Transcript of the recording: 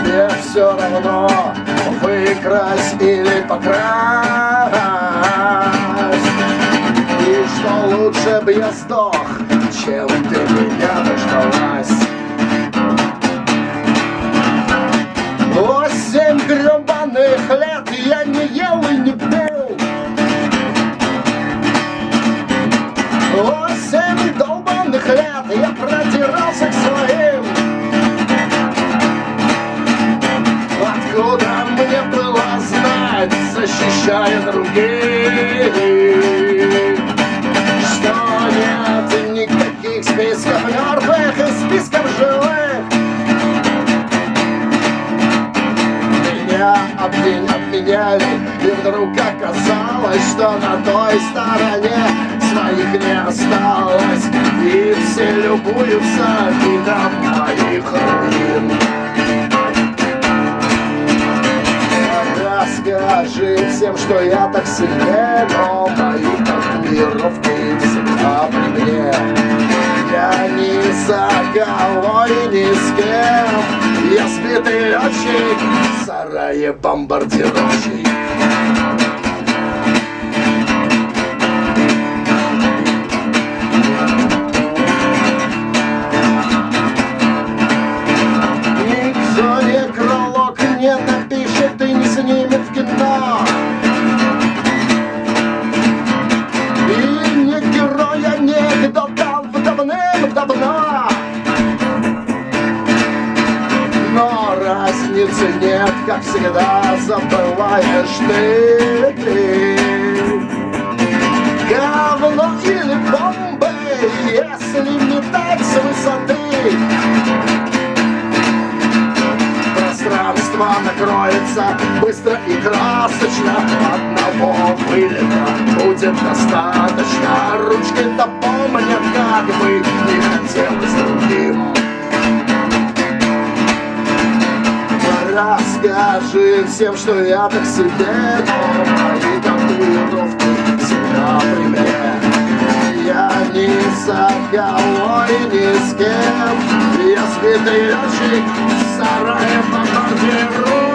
Мне все равно, выкрась или покрась. И что лучше б я сдох, чем ты меня дождалась. 8 гребаных лет я не ел и не пил. 8 долбанных лет я продирался к своим. Откуда мне было знать, защищая других, что нет никаких списков мертвых и списков живых? Меня обменяли, и вдруг оказалось, что на той стороне своих не осталось, и все любуются видом моих руин. Расскажи всем, что я так сильнее, но мои татуировки всегда при мне. Я ни за кого и ни с кем, я сбитый летчик в сарае бомбардировщик. Никто некролог не напишет и не снимет в кино. И не героя анекдотов давным-давно. Но разницы нет, как всегда забываешь ты. Говно или бомбы, если метать с высоты, пространство накроется быстро и красочно. Одного вылета будет достаточно. Ручки-то помнят, как бы не хотелось другим. Расскажи всем, что я так себе, но мои татуировки всегда при мне. Я ни за кого и ни с кем, я сбитый летчик в сарае бомбардирую.